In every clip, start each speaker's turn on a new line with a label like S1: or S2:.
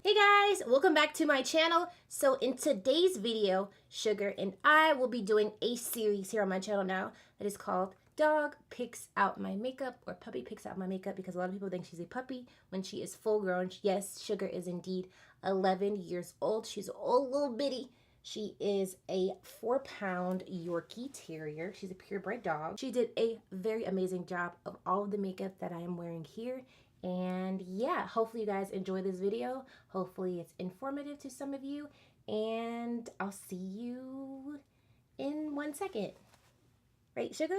S1: Hey guys, welcome back to my channel. So in today's video, Sugar and I will be doing a series here on my channel now that is called Dog Picks Out My Makeup, or Puppy Picks Out My Makeup, because a lot of people think she's a puppy when she is full grown. Yes, Sugar is indeed 11 years old. She's an old little bitty. She is a 4-pound Yorkie Terrier. She's a purebred dog. She did a very amazing job of all of the makeup that I am wearing here. And yeah, hopefully you guys enjoy this video. Hopefully it's informative to some of you. And I'll see you in 1 second. Right, Sugar?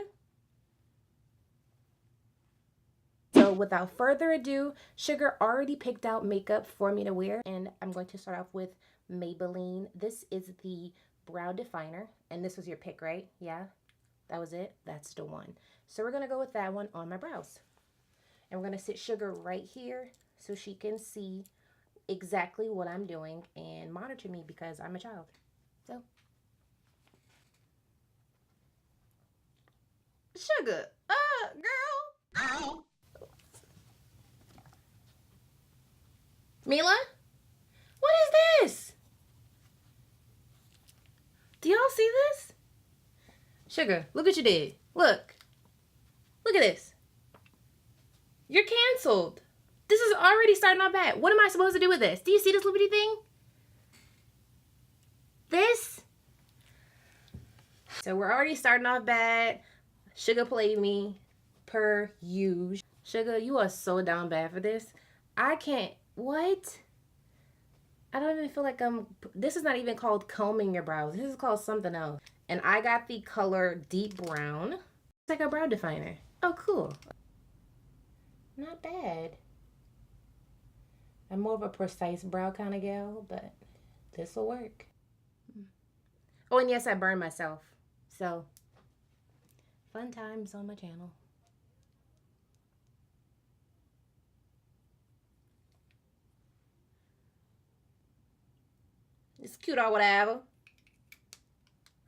S1: So without further ado, Sugar already picked out makeup for me to wear. And I'm going to start off with Maybelline. This is the brow definer. And this was your pick, right? Yeah, that was it. That's the one. So we're going to go with that one on my brows. And we're going to sit Sugar right here so she can see exactly what I'm doing and monitor me because I'm a child. So, Sugar, girl. Mila, what is this? Do y'all see this? Sugar, look what you did. Look. Look at this. You're canceled. This is already starting off bad. What am I supposed to do with this? Do you see this little bitty thing? This? So we're already starting off bad. Sugar played me per usual. Sugar, you are so down bad for this. I can't. What? I don't even feel like this is not even called combing your brows. This is called something else. And I got the color deep brown. It's like a brow definer. Oh, cool. Not bad. I'm more of a precise brow kind of gal, but this will work. Oh, and yes, I burned myself. So, fun times on my channel. It's cute or whatever.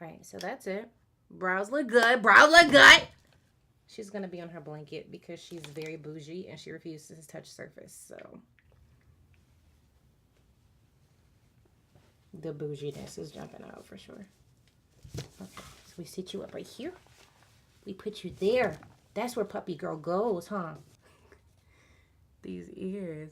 S1: Alright, so that's it. Brows look good. Brows look good. She's going to be on her blanket because she's very bougie and she refuses to touch surface. So, the bouginess is jumping out for sure. Okay, so we sit you up right here. We put you there. That's where puppy girl goes, huh? These ears.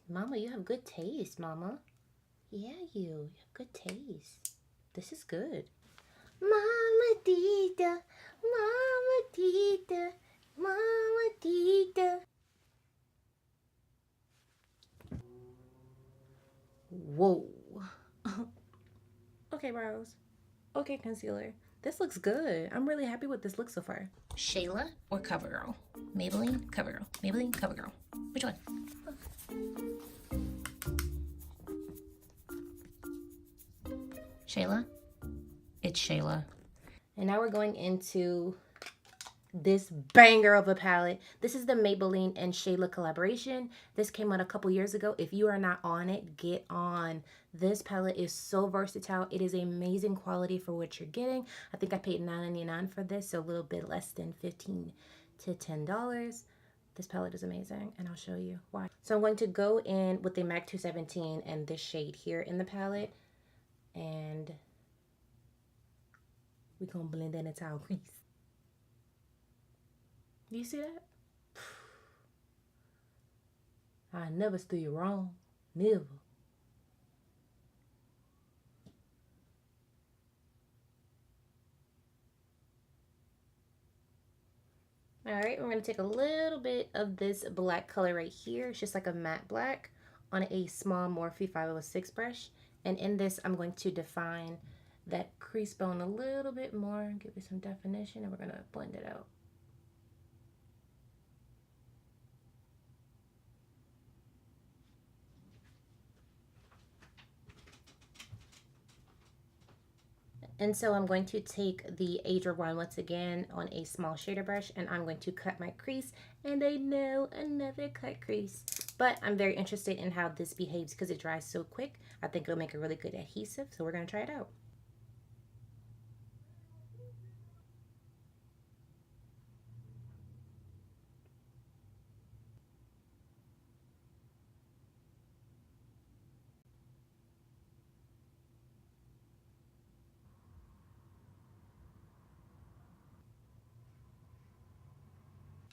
S1: Mama, you have good taste, Mama. Yeah, you have good taste. This is good. Mama Dita, Mama Dita, Mama Dita. Whoa. Okay, brows. Okay, concealer. This looks good. I'm really happy with this look so far. Shayla or CoverGirl? Maybelline, CoverGirl. Maybelline, CoverGirl. Which one? Shayla? It's Shayla. And now we're going into this banger of a palette. This is the Maybelline and Shayla collaboration. This came out a couple years ago. If you are not on it, get on. This palette is so versatile. It is amazing quality for what you're getting. I think I paid $9.99 for this, so a little bit less than $15 to $10. This palette is amazing, and I'll show you why. So I'm going to go in with the MAC 217 and this shade here in the palette. And we're going to blend in into our crease. You see that? I never stood you wrong. Never. Alright, we're going to take a little bit of this black color right here. It's just like a matte black on a small Morphe 506 brush. And in this, I'm going to define that crease bone a little bit more, give it some definition, and we're going to blend it out. And so I'm going to take the Ager one once again on a small shader brush, and I'm going to cut my crease. And I know, another cut crease. But I'm very interested in how this behaves because it dries so quick. I think it'll make a really good adhesive, so we're going to try it out.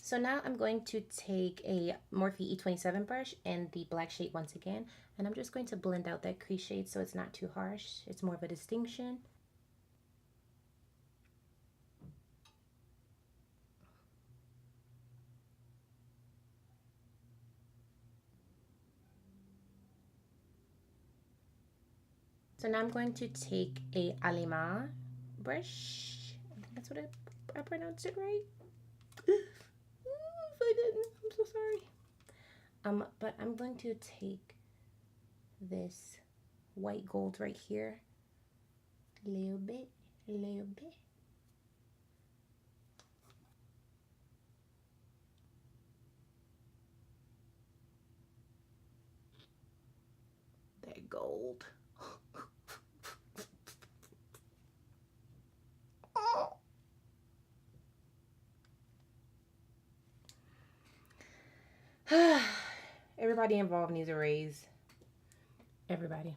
S1: So now I'm going to take a Morphe E27 brush and the black shade once again, and I'm just going to blend out that crease shade so it's not too harsh. It's more of a distinction. So now I'm going to take a Almond brush. I think that's what I pronounced it right. If I didn't, I'm so sorry. But I'm going to take this white gold right here, a little bit, a little bit. That gold. Everybody involved needs a raise. Everybody.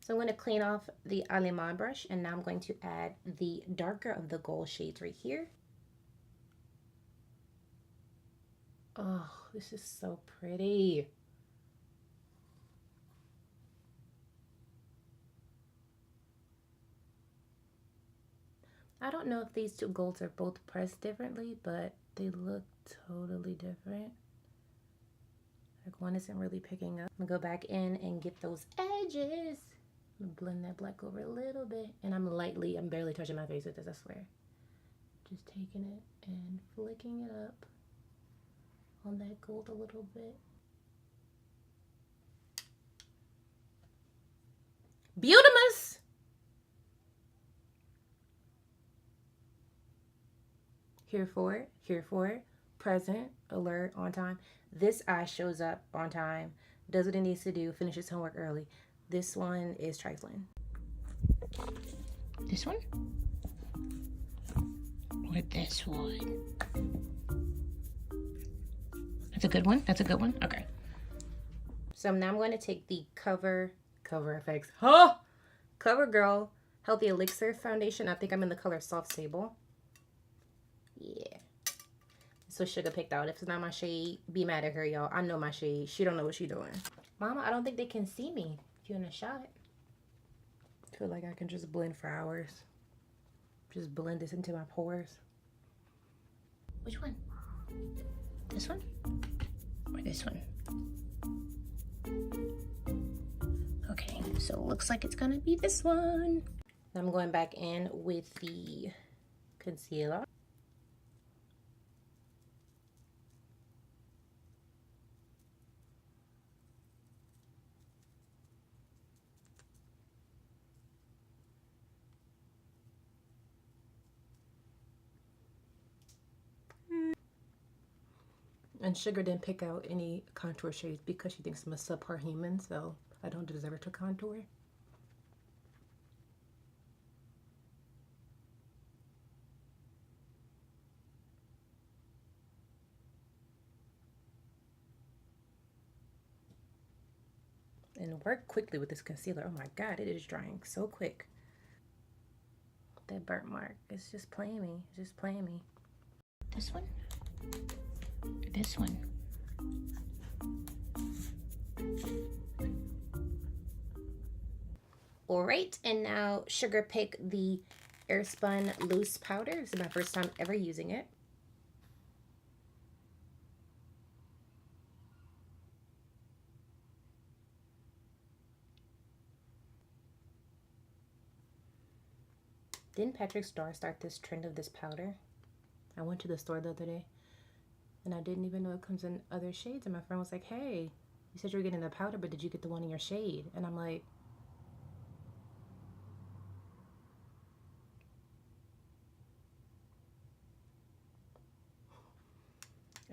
S1: So I'm going to clean off the Almond brush, and now I'm going to add the darker of the gold shades right here. Oh, this is so pretty. I don't know if these two golds are both pressed differently, but they look totally different. Like one isn't really picking up. I'm gonna go back in and get those edges. I'm gonna blend that black over a little bit. And I'm barely touching my face with this, I swear. Just taking it and flicking it up on that gold a little bit. Beautimus! Here for it, present, alert, on time. This eye shows up on time, does what it needs to do, finishes homework early. This one is trifling. This one? Or this one? That's a good one? That's a good one? Okay. So now I'm going to take the Cover FX. Huh? COVERGIRL Healthy Elixir Foundation. I think I'm in the color Soft Sable. Yeah. So Sugar picked out. If it's not my shade, be mad at her, y'all. I know my shade. She don't know what she's doing. Mama, I don't think they can see me if you're in a shot. I feel like I can just blend for hours. Just blend this into my pores. Which one? This one? Or this one? Okay, so it looks like it's gonna be this one. I'm going back in with the concealer. And Sugar didn't pick out any contour shades because she thinks I'm a subpar human, so I don't deserve her to contour. And work quickly with this concealer. Oh my god, it is drying so quick. That burnt mark, it's just playing me. It's just playing me. This one? Or this one? Alright, and now Sugar pick the Airspun loose powder. This is my first time ever using it. Didn't Patrick Starr start this trend of this powder? I went to the store the other day and I didn't even know it comes in other shades. And my friend was like, hey, you said you were getting the powder, but did you get the one in your shade? And I'm like,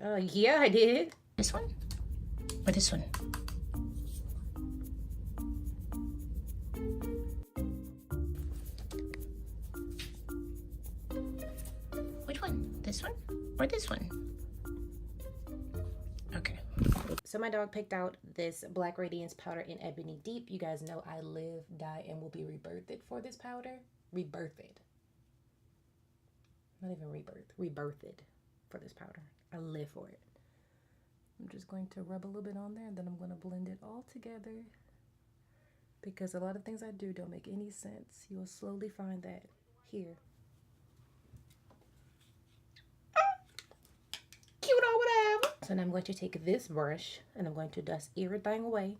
S1: Yeah, I did. This one? Or this one? Which one? This one? Or this one? Okay. So my dog picked out this Black Radiance powder in Ebony Deep. You guys know I live, die, and will be rebirthed for this powder. Rebirthed. Not even rebirth. Rebirthed for this powder. I live for it. I'm just going to rub a little bit on there, and then I'm going to blend it all together, because a lot of things I do don't make any sense. You will slowly find that here. Cute or whatever. So now I'm going to take this brush and I'm going to dust everything away.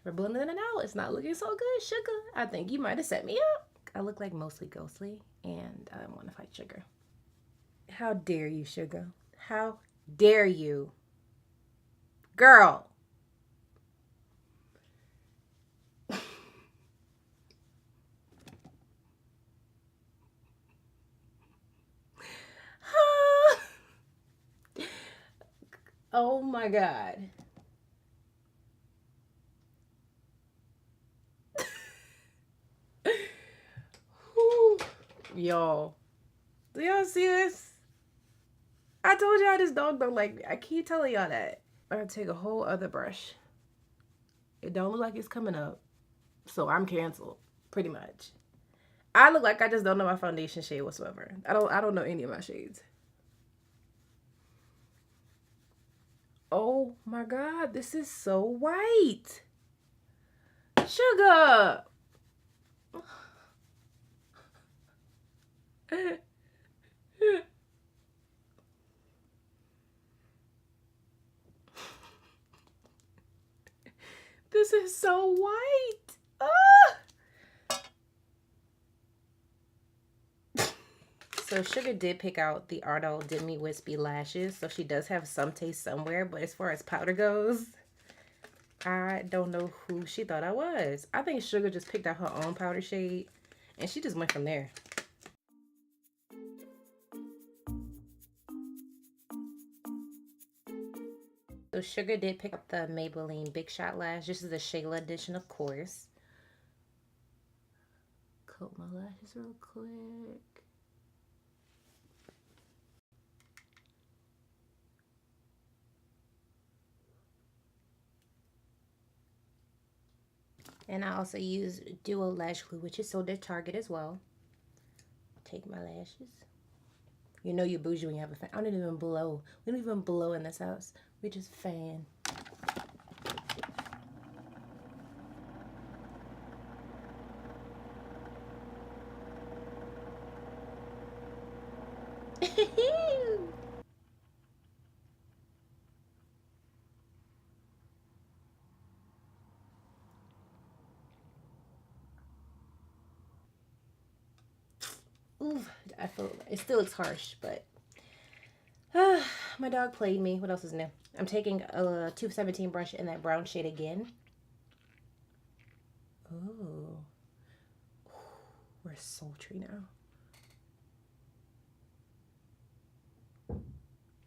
S1: We're blending it out. It's not looking so good, sugar. I think you might have set me up. I look like mostly ghostly, and I want to fight sugar. How dare you, sugar? How dare you? Girl. Oh my God. Y'all, do y'all see this? I told y'all this dog don't like me. I keep telling y'all that. I'm gonna take a whole other brush. It don't look like it's coming up, so I'm canceled, pretty much. I look like I just don't know my foundation shade whatsoever. I don't know any of my shades. Oh my God, this is so white. Sugar. This is so white. Ah! So Sugar did pick out the Ardell Demi Wispie lashes, so she does have some taste somewhere, but as far as powder goes, I don't know who she thought I was. I think Sugar just picked out her own powder shade, and she just went from there. So Sugar did pick up the Maybelline Big Shot Lash. This is the Shayla edition, of course. Coat my lashes real quick. And I also use Duo Lash Glue, which is sold at Target as well. Take my lashes. You know you bougie when you have a fan. I don't even blow. We don't even blow in this house. We just fan. Ooh, I feel it still looks harsh, but my dog played me. What else is new? I'm taking a 217 brush in that brown shade again. Oh, we're sultry now.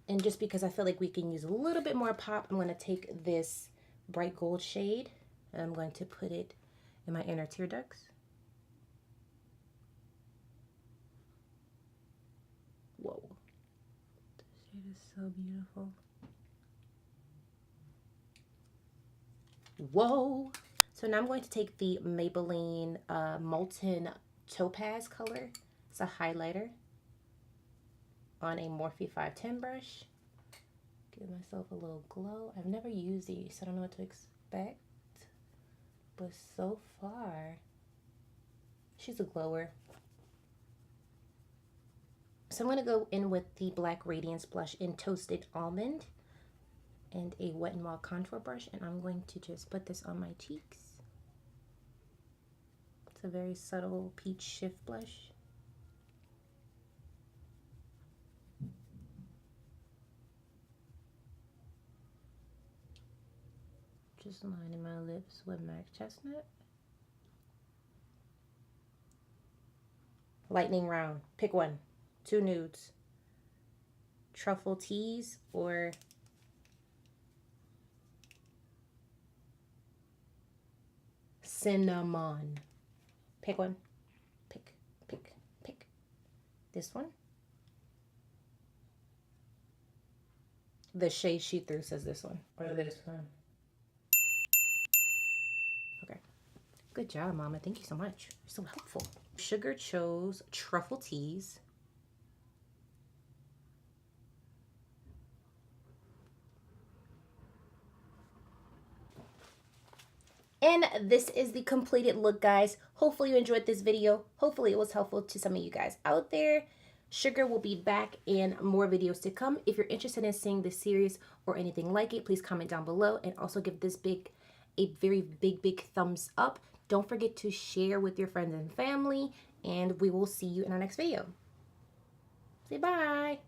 S1: And just because I feel like we can use a little bit more pop, I'm going to take this bright gold shade and I'm going to put it in my inner tear ducts. Whoa. This shade is so beautiful. Whoa. So now I'm going to take the Maybelline Molten Topaz color. It's a highlighter on a Morphe 510 brush. Give myself a little glow. I've never used these, so I don't know what to expect. But so far, she's a glower. So I'm going to go in with the Black Radiance blush in Toasted Almond and a Wet n Wild contour brush, and I'm going to just put this on my cheeks. It's a very subtle peach shift blush. Just lining my lips with MAC Chestnut. Lightning round. Pick one. Two nudes. Truffle teas or cinnamon. Pick one. Pick. This one. The shade she threw says this one. Or this one. Okay. Good job, Mama. Thank you so much. You're so helpful. Sugar chose truffle teas. And this is the completed look, guys. Hopefully you enjoyed this video. Hopefully it was helpful to some of you guys out there. Sugar will be back in more videos to come. If you're interested in seeing this series or anything like it, please comment down below and also give this a very big thumbs up. Don't forget to share with your friends and family, and we will see you in our next video. Say bye.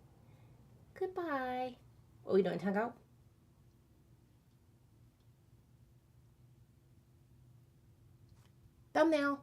S1: Goodbye. What are we doing? Tongue out? Thumbnail.